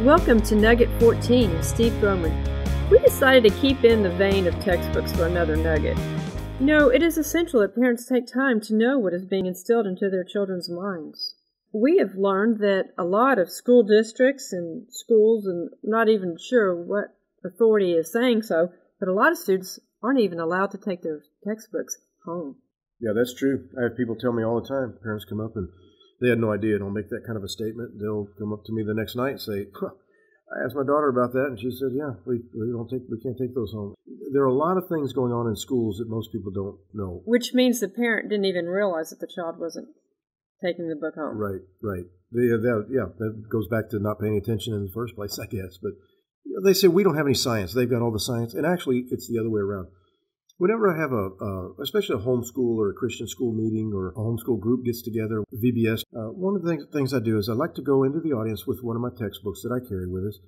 Welcome to Nugget 14 with Steve Grohman. We decided to keep in the vein of textbooks for another nugget. You know, it is essential that parents take time to know what is being instilled into their children's minds. We have learned that a lot of school districts and schools, and not even sure what authority is saying so, but a lot of students aren't even allowed to take their textbooks home. Yeah, that's true. I have people tell me all the time. Parents come up and they had no idea. Don't make that kind of a statement. They'll come up to me the next night and say, I asked my daughter about that, and she said, yeah, we can't take those home. There are a lot of things going on in schools that most people don't know. Which means the parent didn't even realize that the child wasn't taking the book home. Right. That goes back to not paying attention in the first place, I guess. But they say we don't have any science. They've got all the science. And actually, it's the other way around. Whenever I have especially a homeschool or a Christian school meeting or a homeschool group gets together, VBS, one of the things I do is I like to go into the audience with one of my textbooks that I carry with us,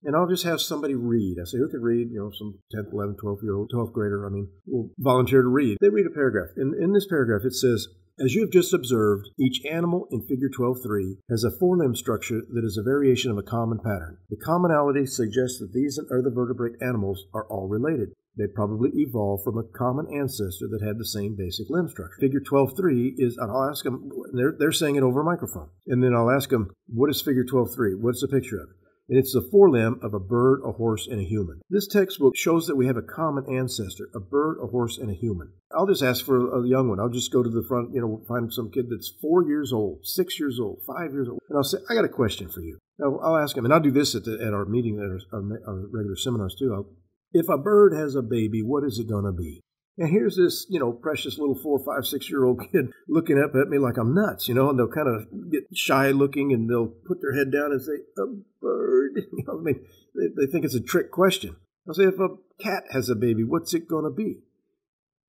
and I'll just have somebody read. I say, who could read? Some 10th, 11th, 12th grader, will volunteer to read. They read a paragraph. In this paragraph, it says, as you have just observed, each animal in Figure 12.3 has a four-limb structure that is a variation of a common pattern. The commonality suggests that these and other vertebrate animals are all related. They probably evolved from a common ancestor that had the same basic limb structure. Figure 12.3 is, and I'll ask them, they're saying it over a microphone, and then I'll ask them, what is Figure 12.3? What's the picture of it? And it's the forelimb of a bird, a horse, and a human. This textbook shows that we have a common ancestor, a bird, a horse, and a human. I'll just ask for a young one. I'll just go to the front, find some kid that's 4 years old, 6 years old, 5 years old, and I'll say, I got a question for you. Now, I'll ask him, and I'll do this at our meeting, at our regular seminars too. If a bird has a baby, what is it going to be? And here's this, precious little 4, 5, 6-year-old kid looking up at me like I'm nuts, and they'll kind of get shy looking and they'll put their head down and say, a bird. They think it's a trick question. I'll say, if a cat has a baby, what's it going to be?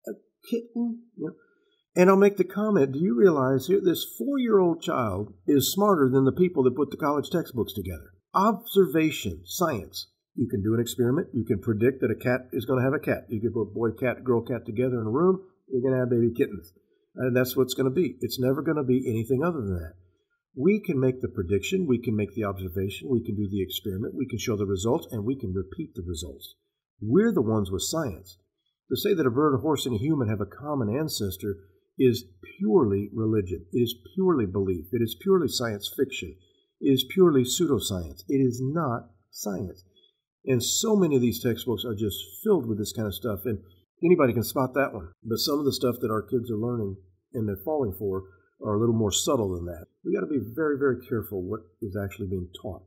A kitten? And I'll make the comment, do you realize here this 4-year-old child is smarter than the people that put the college textbooks together? Observation, science. You can do an experiment. You can predict that a cat is going to have a cat. You can put boy cat, girl cat together in a room. You're going to have baby kittens. And that's what it's going to be. It's never going to be anything other than that. We can make the prediction. We can make the observation. We can do the experiment. We can show the results, and we can repeat the results. We're the ones with science. To say that a bird, a horse, and a human have a common ancestor is purely religion. It is purely belief. It is purely science fiction. It is purely pseudoscience. It is not science. And so many of these textbooks are just filled with this kind of stuff. And anybody can spot that one. But some of the stuff that our kids are learning and they're falling for are a little more subtle than that. We got to be very, very careful what is actually being taught.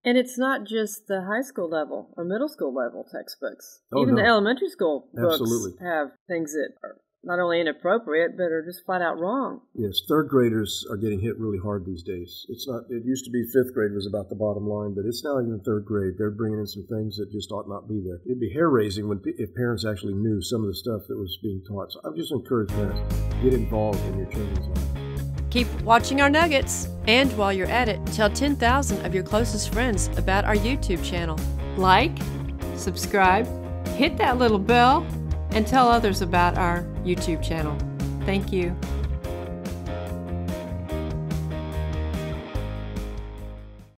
And it's not just the high school level or middle school level textbooks. Oh, Even no. the elementary school books Absolutely. have things that are not only inappropriate, but are just flat out wrong. Yes, third graders are getting hit really hard these days. It used to be fifth grade was about the bottom line, but it's now even third grade. They're bringing in some things that just ought not be there. It'd be hair-raising if parents actually knew some of the stuff that was being taught. So I'm just encouraging parents, get involved in your children's life. Keep watching our nuggets, and while you're at it, tell 10,000 of your closest friends about our YouTube channel. Like, subscribe, hit that little bell, and tell others about our YouTube channel. Thank you.